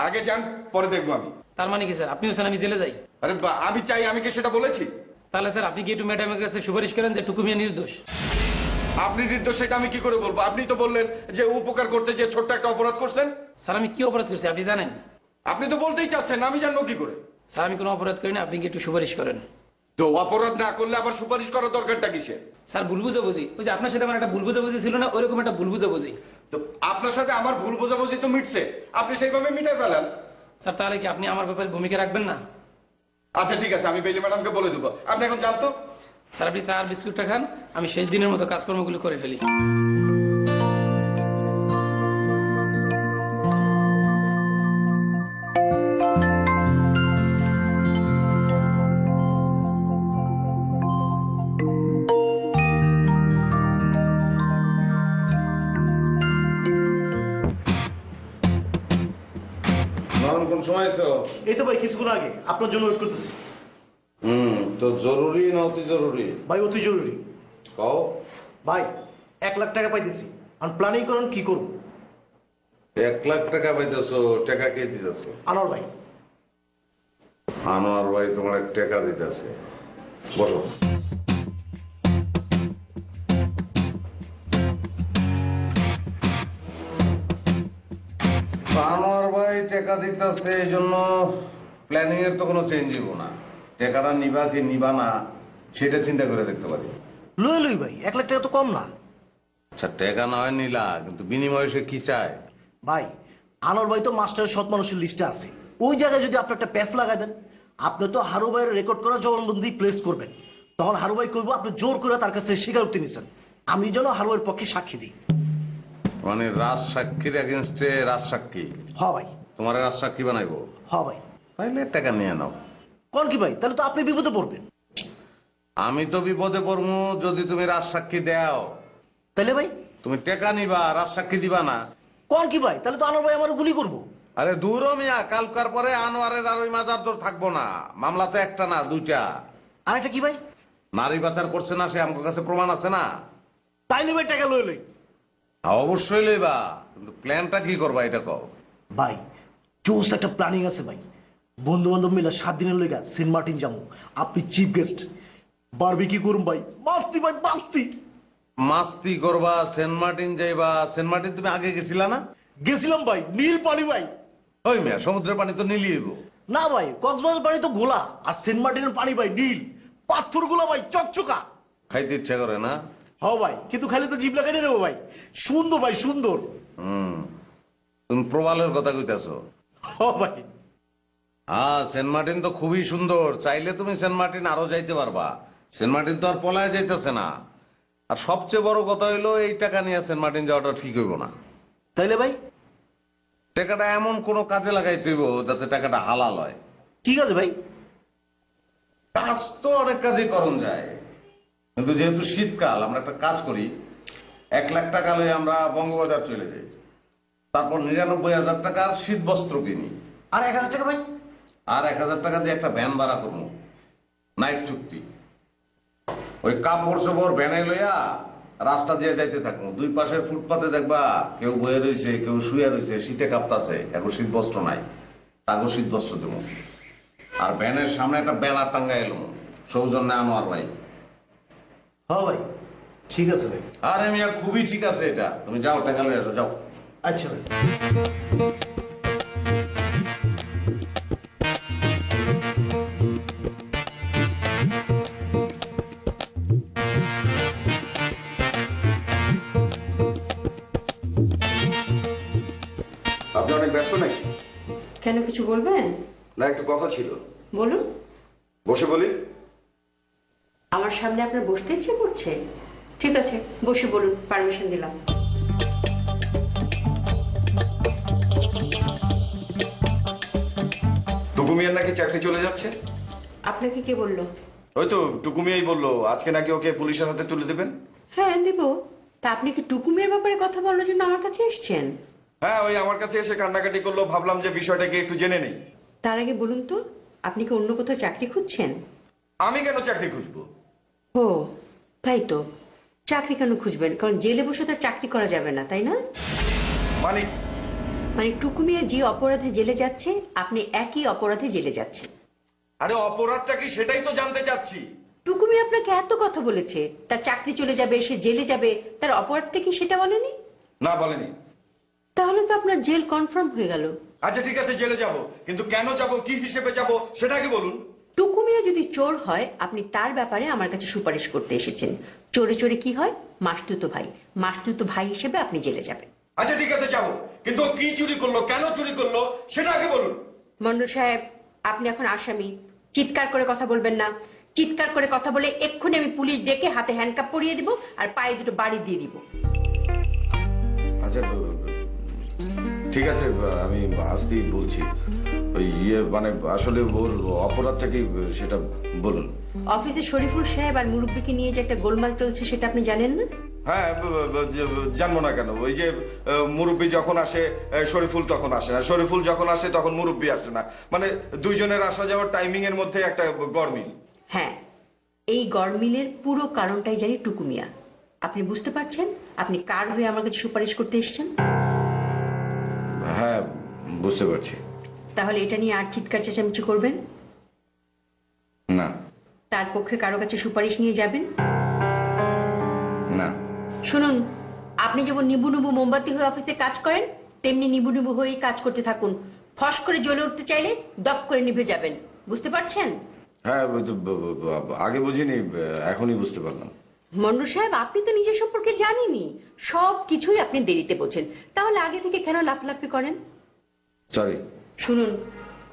আগে যান, পরে দেখবো আমি। তার মানে কি স্যার আপনিও চান আমি জেলে যাই? আরে আমি চাই, আমি কি সেটা বলেছি? তাহলে স্যার আপনি কি একটু ম্যাডামের কাছে সুপারিশ করেন যে টুকু মিয়া নির্দোষ? আপনি নির্দোষ সেটা আমি কি করে বলবো? আপনি তো বললেন যে উপকার করতে যে ছোট্ট একটা অপরাধ করছেন। স্যার আমি কি অপরাধ করছি আপনি জানেন? আপনি তো বলতেই চাচ্ছেন, আমি জানবো কি করে? স্যার আমি কোনো অপরাধ করি না, আপনি কি একটু সুপারিশ করেন? তো অপরাধ না করলে আবার সুপারিশ করার দরকারটা কিসে? স্যার ভুল বুঝাবুঝি, ওই যে আপনার সাথে আমার একটা ভুল বুঝাবুঝি ছিল না, ওইরকম একটা ভুল বুঝাবুঝি। তো আপনার সাথে আমার ভুল বোঝাবুঝি তো মিটছে, আপনি সেইভাবে মিটাই ফেলেন। স্যার তাহলে কি আপনি আমার ব্যাপারে ভূমিকা রাখবেন না? আচ্ছা ঠিক আছে, আমি বেলি ম্যাডামকে বলে দেবো। আপনি এখন জানতো। স্যার আপনি চা আর বিস্কুটটা খান, আমি শেষ দিনের মতো কাজকর্মগুলো করে ফেলি। কোন সময় এসো? এই তো ভাই কিছুক্ষণ আগে আপনার জন্য ওয়েট করতেছি। তো জরুরি না অতি জরুরি? ভাই অতি জরুরি। কও। ভাই 1 লাখ টাকা পাইতেছি, আর প্ল্যানিং করেন কি করব। 1 লাখ টাকা পাইতেছো? টাকা কে দিতেছে? আনোয়ার ভাই। আনোয়ার ভাই তোমার টাকা দিতেছে? বসো। আনোয়ার ভাই টাকা দিতেছে, এই জন্য প্ল্যানিং এর তো কোনো চেঞ্জ হইব না। টাকাটা নিবা কি নিবা না সেটা চিন্তা করে দেখতে পারি। লই ভাই 1 লাখ টাকা তো কম না। আচ্ছা টাকা না হয় নিলা, কিন্তু বিনিময়ে সে কি চায়? ভাই আনোয়ার ভাই তো মাস্টারের সৎ মানুষের লিস্টে আছে, ওই জায়গায় যদি আপনি একটা প্যাচ লাগাই দেন, আপনি তো হারু ভাইয়ের রেকর্ড করা জবানবন্দি প্লেস করবেন, তখন হারু ভাই করবো আপনি জোর করে তার কাছ থেকে স্বীকারোক্তি নিচ্ছেন, আমি যেন হারু ভাইয়ের পক্ষে সাক্ষী দিই। মানে রাজ সাক্ষীর এগেনস্টে রাজ সাক্ষী? হ ভাই। তোমার রাজ সাক্ষী বানাইবো? হ ভাই। তাইলে টাকা নিয়ে নাও। কোন কি ভাই, তাহলে তো আপনি বিপদে পড়বেন। আমি তো বিপদে পড়বো যদি তুমি রাজ সাক্ষী দাও। তাহলে ভাই তুমি টাকা নিবা, রাজ সাক্ষী দিবা না। কোন কি ভাই, তাহলে তো আনোয়ার ভাই আমার গুলি করবো। আরে দূর মিয়া, কালকার পরে আনোয়ারের আর ওই মাজার দর থাকবো না। মামলা তো একটা না, দুইটা। আর একটা কি ভাই? নারী পাচার করছে না, সে আমার কাছে প্রমাণ আছে না? তাইলে ভাই টাকা লই। অবশ্যই লইবা, কিন্তু প্ল্যানটা কি করবা এটা কও। ভাই জোস একটা প্ল্যানিং আছে ভাই, বন্ধু বান্ধব মিলে 7 দিনের লইগা সেন্ট মার্টিন যাবো, আপনি চিফ গেস্ট, বারবিকি করুন ভাই, মাস্তি ভাই মাস্তি। মাস্তি করবা, সেন্ট মার্টিন যাইবা? সেন্ট মার্টিন তুমি আগে গেছিলা না? গেছিলাম ভাই, নীল পানি ভাই। ওই মিয়া সমুদ্রের পানি তো নীলই হইব। না ভাই কক্সবাজার পানি তো গোলা, আর সেন্ট মার্টিনের পানি ভাই নীল, পাথর গুলা ভাই চকচকা। খাইতে ইচ্ছা করে না? হ ভাই, কিন্তু খালি তো জিভ লাগাই দেবো ভাই, সুন্দর ভাই সুন্দর। তুমি প্রবালের কথা কইতাছো? হ ভাই। হ্যাঁ সেন্ট মার্টিন তো খুবই সুন্দর, চাইলে তুমি সেন্ট মার্টিন আরো যাইতে পারবা। সেন্ট মার্টিন তো আর পলায় যাইতেছে না। আর সবচেয়ে বড় কথা হইলো এই টাকা নিয়ে সেন্ট মার্টিন যাওয়াটা ঠিক হইব না। তাইলে ভাই টাকাটা এমন কোন কাজে লাগাইতে হইব যাতে টাকাটা হালাল হয়। ঠিক আছে ভাই। কাজ তো অনেক কাজই করণ যায়, কিন্তু যেহেতু শীতকাল আমরা একটা কাজ করি, 1 লাখ টাকা লয়ে আমরা বঙ্গবাজার চলে যাই, তারপর 99,000 টাকার শীত বস্ত্র কিনি। আর 1000 টাকা ভাই? আর 1000 টাকা দিয়ে একটা ভ্যান ভাড়া করবো, নাইট চুক্তি। ওই কাপড় চোপড় ভ্যানে লইয়া রাস্তা দিয়ে যাইতে থাকবো, 2 পাশের ফুটপাতে দেখবা কেউ বয়ে রয়েছে, কেউ শুয়ে রয়েছে, শীতে কাঁপতাছে, এখন শীত বস্ত্র নাই, তাকে শীত বস্ত্র দেবো। আর ভ্যানের সামনে একটা ব্যানার টাঙ্গা এলো, সৌজন্যে আনোয়ার ভাই। হ্যাঁ ভাই ঠিক আছে ভাই। আরে মিয়া খুবই ঠিক আছে এটা, তুমি যাও টাকা লয়ে আসো, যাও। আচ্ছা ভাই। আপনি অনেক ব্যস্ত নাকি? কেন কিছু বলবেন? না একটু কথা ছিল। বলুন। বসে বলি? আমার সামনে আপনার বসতে ইচ্ছে করছে? ঠিক আছে বসে বলুন, পারমিশন দিলাম। টুকু মিয়ার নাকি চাকরি চলে যাচ্ছে? আপনাকে কে বললো? ওই তো টুকু মিয়াই বললো আজকে নাকি ওকে পুলিশের হাতে তুলে দেবেন। হ্যাঁ দেব। তা আপনি কি টুকুমের ব্যাপারে কথা বলার জন্য আমার কাছে এসেছেন? হ্যাঁ, ওই আমার কাছে এসে কান্নাকাটি করলো, ভাবলাম যে বিষয়টাকে একটু জেনে নেই। তার আগে বলুন তো, আপনি কি অন্য কোথাও চাকরি খুঁজছেন? আমি কেন চাকরি খুঁজবো? ও তাই তো, চাকরি কেন খুঁজবেন? কারণ জেলে বসে তো আর চাকরি করা যাবে না, তাই না? মানে মানে টুকু মিয়া যে অপরাধে জেলে যাচ্ছে, আপনি একই অপরাধে জেলে যাচ্ছেন। আরে অপরাধটা কি সেটাই তো জানতে চাচ্ছি। টুকু মিয়া আপনাকে এত কথা বলেছে, তার চাকরি চলে যাবে, সে জেলে যাবে, তার অপরাধটা কি সেটা বলেনি? না বলেনি। তাহলে তো আপনার জেল কনফার্ম হয়ে গেল। আচ্ছা ঠিক আছে জেলে যাব, কিন্তু কেন যাব, কি হিসেবে যাব সেটা কি বলুন। টুকু মিয়া যদি চোর হয়, আপনি তার ব্যাপারে আমার কাছে সুপারিশ করতে এসেছেন। চোরে চোরে কি হয়? মাসতুতো ভাই। মাসতুতো ভাই হিসেবে আপনি জেলে যাবেন। আচ্ছা ঠিক আছে যাব, কিন্তু ও কি চুরি করলো, কেন চুরি করলো সেটা আগে বলুন। মন্ডল সাহেব, আপনি এখন আসামি, চিৎকার করে কথা বলবেন না। চিৎকার করে কথা বলে এক্ষুনি আমি পুলিশ ডেকে হাতে হ্যান্ডকাপ পরিয়ে দিব আর পায়ে দুটো বাড়ি দিয়ে দিব। আচ্ছা ঠিক আছে, আমি আসতেই বলছি। ওই মানে আসলে ওর অপরাধটা কি সেটা বলুন। অফিসে শরীফুল সাহেব আর মুরব্বীকে নিয়ে যে একটা গোলমাল চলছে, সেটা আপনি জানেন না? হ্যাঁ জানবো না কেন? ওই যে মুরব্বী যখন আসে শরীফুল তখন আসে না, শরীফুল যখন আসে তখন মুরব্বী আসে না, মানে দুইজনের আসা যাওয়ার টাইমিং এর মধ্যে একটা গরমিল। হ্যাঁ, এই গরমিলের পুরো কারণটাই জানি টুকু মিয়া। আপনি বুঝতে পারছেন আপনি কার হয়ে আমার কাছে সুপারিশ করতে এসেছেন? হ্যাঁ বুঝতে পারছি। তাহলে এটা নিয়ে আর চিৎকার চেঁচামেচি করবেন না। তার পক্ষে কারো কাছে সুপারিশ নিয়ে যাবেন না। শুনুন, আপনি যেমন নিবু নিবু মোমবাতি হয়ে অফিসে কাজ করেন, তেমনি নিবু নিবু হয়েই কাজ করতে থাকুন। ফস করে জ্বলে উঠতে চাইলে দপ করে নিভে যাবেন। বুঝতে পারছেন? হ্যাঁ আগে বুঝিনি, এখনই বুঝতে পারলাম। মন্ডল সাহেব, আপনি তো নিজের সম্পর্কে জানেনই, সব কিছুই আপনি দেরিতে বোঝেন। তাহলে আগে থেকে কেন লাফলাফি করেন? সরি। শুনুন,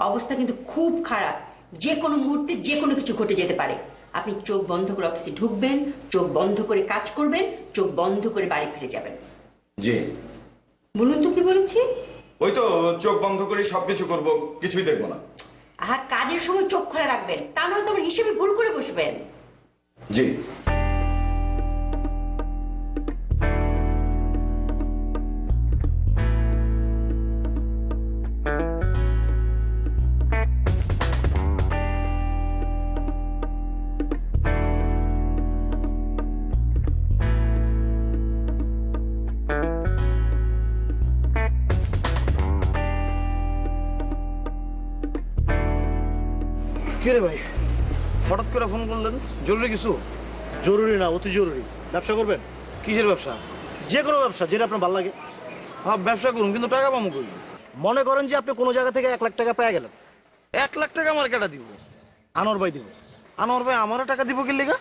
অবস্থা কিন্তু খুব খারাপ। যে কোনো মুহূর্তে যে কোনো কিছু ঘটে যেতে পারে। আপনি চোখ বন্ধ করে অফিসে ঢুকবেন, চোখ বন্ধ করে কাজ করবেন, চোখ বন্ধ করে বাড়ি ফিরে যাবেন। জি। বলুন তো কি বলেছি? ওই তো চোখ বন্ধ করে সবকিছু করব, কিছুই দেখবো না। আর কাজের সময় চোখ খোলা রাখবেন, তা নয় তো আমার হিসেবে ভুল করে বসবেন। জি। কি রে ভাই, হঠাৎ করে ফোন করলেন? জরুরি কিছু? জরুরি না, অতি জরুরি। ব্যবসা করবেন? কিসের ব্যবসা? যে কোনো ব্যবসা, যেটা আপনার ভালো লাগে। হ্যাঁ ব্যবসা করুন, কিন্তু টাকা পাবো কই? মনে করেন যে আপনি কোনো জায়গা থেকে 1 লাখ টাকা পেয়ে গেলেন। 1 লাখ টাকা আমার কেটা দিব? আনোয়ার ভাই দিব। আনোয়ার ভাই আমারও টাকা দিব কি লেগা?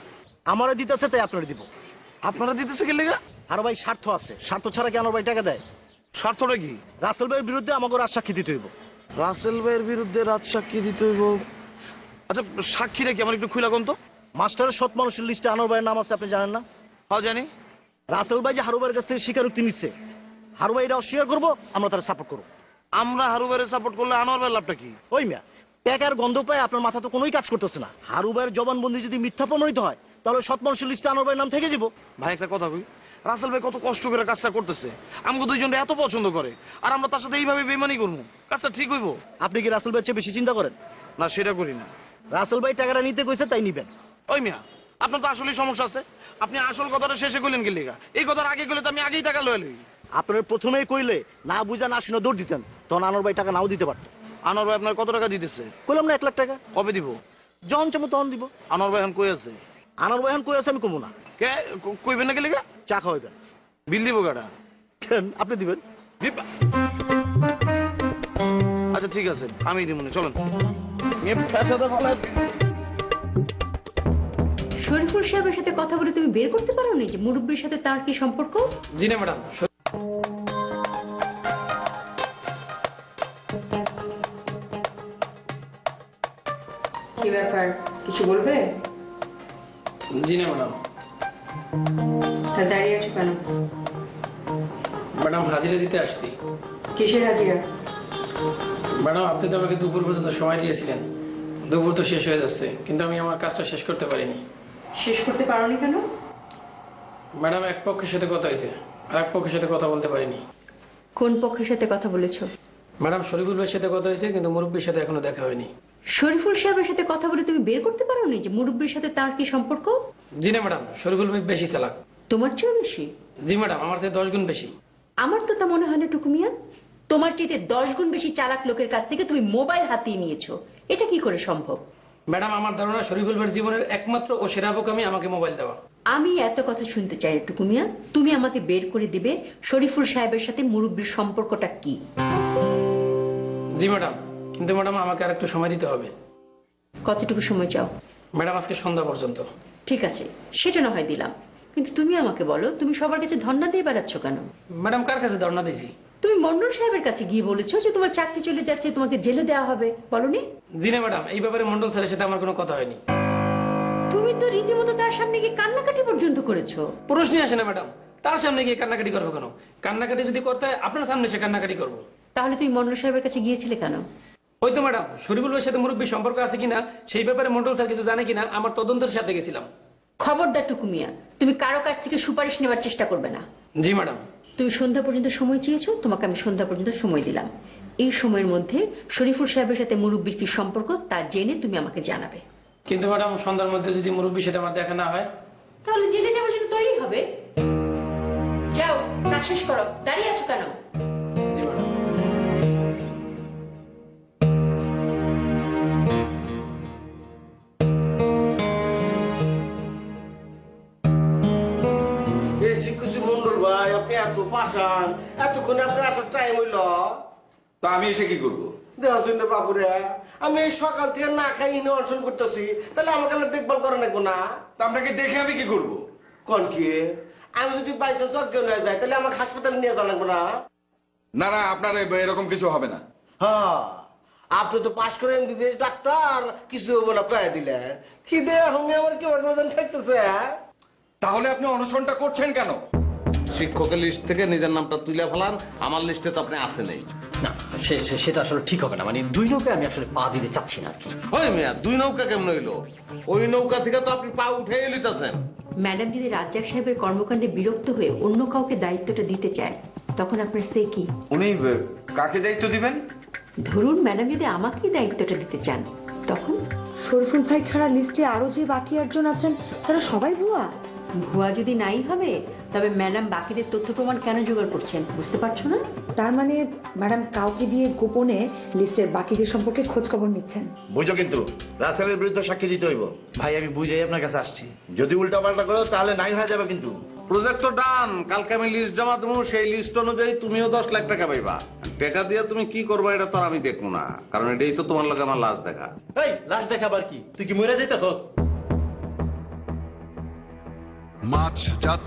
আমারও দিতেছে, তাই আপনারা দিব। আপনারা দিতেছে কি লেগা? আর ভাই স্বার্থ আছে, স্বার্থ ছাড়া কি আনোয়ার ভাই টাকা দেয়? স্বার্থটা কি? রাসেল ভাইয়ের বিরুদ্ধে আমাকে রাজ সাক্ষী দিতে হইব। রাসেল ভাইয়ের বিরুদ্ধে রাজ সাক্ষী দিতে হইব? আচ্ছা সাক্ষীরা কি আমার একটু খুলে কোন তো? মাস্টারের সৎ মানুষের লিস্টে আনোয়ার ভাইয়ের নাম আছে, আপনি জানেন না? হ্যাঁ জানি। রাসেল ভাই যে হারু ভাইয়ের কাছ থেকে স্বীকারোক্তি নিচ্ছে, হারু ভাই এটা অস্বীকার করবো, আমরা তারা সাপোর্ট করবো। আমরা হারু ভাইয়ের সাপোর্ট করলে আনোয়ার ভাইয়ের লাভটা কি? ওই মিয়া, টাকার গন্ধ পায় আপনার মাথা তো কোনোই কাজ করতেছে না। হারু ভাইয়ের জবানবন্দি যদি মিথ্যা প্রমাণিত হয়, তাহলে সৎ মানুষের লিস্টে আনোয়ার ভাইয়ের নাম থেকে যাব। ভাই একটা কথা কই, রাসেল ভাই কত কষ্ট করে কাজটা করতেছে, আমাকে দুইজনটা এত পছন্দ করে, আর আমরা তার সাথে এইভাবে বেমানি করবো, কাজটা ঠিক হইব? আপনি কি রাসেল ভাইয়ের চেয়ে বেশি চিন্তা করেন? না সেটা করি না। রাসেল ভাই টাকাটা নিতে কইছে, তাই নিবেন। ওই মিয়া, আপনার তো আসলে সমস্যা আছে। আপনি আসল কথাটা শেষে কইলেন কি লেগা? এই কথার আগে কইলে তো আমি আগেই টাকা লয়ে লই। আপনার প্রথমেই কইলে না বুঝা না শুনে দৌড় দিতেন, তখন আনোয়ার ভাই টাকা নাও দিতে পারতো। আনোয়ার ভাই আপনার কত টাকা দিতেছে? কইলাম না 1 লাখ টাকা। কবে দিব? যখন চামো তখন দিব। আনোয়ার ভাই এখন কই আছে? আনোয়ার ভাই এখন কই আছে আমি কমু না। কে কইবেন না কি লেগা? চা খাওয়াইবেন। বিল দিব গাড়া? কেন আপনি দিবেন? আচ্ছা ঠিক আছে, আমি দিব না, চলেন। শরীফুল সাহেবের সাথে কথা বলে তুমি বের করতে পারো নি যে মুরব্বীর সাথে তার কি সম্পর্ক? জি না ম্যাডাম। কি ব্যাপার, কিছু বলবে? জি না ম্যাডাম। তা দাঁড়িয়ে আছো কেন? ম্যাডাম হাজিরা দিতে আসছি। কিসের হাজিরা? ম্যাডাম আপনি তো আমাকে দুপুর পর্যন্ত সময় দিয়েছিলেন, দুপুর তো শেষ হয়ে যাচ্ছে, কিন্তু আমি আমার কাজটা শেষ করতে পারিনি। শেষ করতে পারোনি কেন? ম্যাডাম এক পক্ষের সাথে কথা হয়েছে, আর এক পক্ষের সাথে কথা বলতে পারিনি। কোন পক্ষের সাথে কথা বলেছো? ম্যাডাম শরীফুল ভাইয়ের সাথে কথা হয়েছে, কিন্তু মুরব্বীর সাথে এখনো দেখা হয়নি। শরীফুল সাহেবের সাথে কথা বলে তুমি বের করতে পারো নি যে মুরব্বীর সাথে তার কি সম্পর্ক? জি না ম্যাডাম, শরীফুল ভাই বেশি চালাক। তোমার চেয়ে বেশি? জি ম্যাডাম, আমার চেয়ে 10 গুণ বেশি। আমার তো তা মনে হয় না টুকু মিয়া। তোমার চেয়ে 10 গুণ বেশি চালাক লোকের কাছ থেকে তুমি মোবাইল হাতিয়ে নিয়েছো, এটা কি করে সম্ভব? ম্যাডাম, আমার ধারণা শরীফুল ভাইয়ের জীবনের একমাত্র ও সেরা বোকামি আমাকে মোবাইল দেওয়া। আমি এত কথা শুনতে চাই না টুকু মিয়া। তুমি আমাকে বের করে দিবে শরীফুল সাহেবের সাথে মুরব্বীর সম্পর্কটা কি। জি ম্যাডাম, কিন্তু ম্যাডাম আমাকে আর একটু সময় দিতে হবে। কতটুকু সময় চাও? ম্যাডাম, আজকে সন্ধ্যা পর্যন্ত। ঠিক আছে, সেটা না হয় দিলাম, কিন্তু তুমি আমাকে বলো তুমি সবার কাছে ধর্ণা দিয়ে বেড়াচ্ছ কেন? ম্যাডাম, কার কাছে ধর্ণা দিয়েছি? তুমি মন্ডল সাহেবের কাছে গিয়ে বলেছো যে তোমার চাকরি চলে যাচ্ছে, তোমাকে জেলে দেওয়া হবে, বলনি? জি না ম্যাডাম, এই ব্যাপারে মন্ডল স্যারের সাথে আমার কোনো কথা হয়নি। তুমি তো রীতিমতো তার সামনে গিয়ে কান্নাকাটি পর্যন্ত করেছো। প্রশ্নই আসে না ম্যাডাম, তার সামনে গিয়ে কান্নাকাটি করবো কেন? কান্নাকাটি যদি করতে হয় আপনার সামনে সে কান্নাকাটি করবো। তাহলে তুমি মন্ডল সাহেবের কাছে গিয়েছিলে কেন? ওই তো ম্যাডাম, শরীফুল ভাইয়ের সাথে মুরব্বীর সম্পর্ক আছে কিনা সেই ব্যাপারে মন্ডল স্যার কিছু জানে কিনা আমার তদন্তের সাথে গেছিলাম। খবরদার টুকু মিয়া, তুমি কারো কাছ থেকে সুপারিশ নেওয়ার চেষ্টা করবে না। জি ম্যাডাম। তুমি সন্ধ্যা পর্যন্ত সময় চেয়েছো, তোমাকে আমি সন্ধ্যা পর্যন্ত সময় দিলাম। এই সময়ের মধ্যে শরীফুল সাহেবের সাথে মুরব্বীর কি সম্পর্ক তা জেনে তুমি আমাকে জানাবে। কিন্তু ম্যাডাম, সন্ধ্যার মধ্যে যদি মুরব্বীর সাথে আমার দেখা না হয়? তাহলে জেলে যাওয়ার জন্য তৈরি হবে। যাও, কাজ শেষ করো, দাঁড়িয়ে আছো কেন? জি ম্যাডাম। বেশি কিছু মন্ডল ভাই, আপনি এত পাশান, এতক্ষণে আপনার আসার টাইম হইল। তা আমি এসে কি করবো? দেখুন বাবুরে, আমি এই সকাল থেকে না খাই ইনে অনশন করতেছি, তাহলে আমাকে আর দেখভাল করে নাকবো না? তা আপনাকে দেখে আমি কি করবো? কোন কি? আমি যদি বাইরে অজ্ঞান হয়ে যাই তাহলে আমাকে হাসপাতালে নিয়ে যাওয়া লাগবো না? না না, আপনার এরকম কিছু হবে না। হ্যাঁ, আপনি তো পাশ করে এমবিবিএস ডাক্তার, কিছু হবো না কয়ে দিলেন। খিদে এখন আমার কি ওজন থাকতেছে? তাহলে আপনি অনশনটা করছেন কেন? শিক্ষকের লিস্ট থেকে নিজের নামটা তুলে ফেলান, আমার লিস্টে তো আপনি আসে নেই। না, সেটা আসলে ঠিক হবে না। মানে দুই নৌকে আমি আসলে পা দিতে চাচ্ছি না আর কি। ওই মিয়া, 2 নৌকা কেমন হইলো? ওই নৌকা থেকে তো আপনি পা উঠে লিতেছেন। ম্যাডাম যদি রাজ্জাক সাহেবের কর্মকাণ্ডে বিরক্ত হয়ে অন্য কাউকে দায়িত্বটা দিতে চায়, তখন আপনার সে কি? উনি কাকে দায়িত্ব দিবেন? ধরুন ম্যাডাম যদি আমাকেই দায়িত্বটা দিতে চান, তখন? শরীফুল ভাই ছাড়া লিস্টে আরো যে বাকি 8 জন আছেন তারা সবাই ভুয়া। ভুয়া যদি নাই হবে, তবে ম্যাডাম বাকিদের তথ্য প্রমাণ কেন জোগাড় করছেন বুঝতে পারছো না? তার মানে ম্যাডাম কাউকে দিয়ে গোপনে লিস্টের বাকিদের সম্পর্কে খোঁজ খবর নিচ্ছেন। বুঝো কিন্তু রাসেলের বিরুদ্ধে সাক্ষী দিতে হইব। ভাই, আমি বুঝেই আপনার কাছে আসছি। যদি উল্টাপাল্টা করো তাহলে নাই হয়ে যাবে কিন্তু। প্রজেক্ট তো ডান, কালকে আমি লিস্ট জমা দেবো, সেই লিস্ট অনুযায়ী তুমিও 10 লাখ টাকা পাইবা। টাকা দিয়ে তুমি কি করবা এটা তো আর আমি দেখবো না, কারণ এটাই তো তোমার লগে আমার লাশ দেখা। এই লাশ দেখাবার কি? তুই কি মরে যাইতেছস? মাছ যাচ্ছে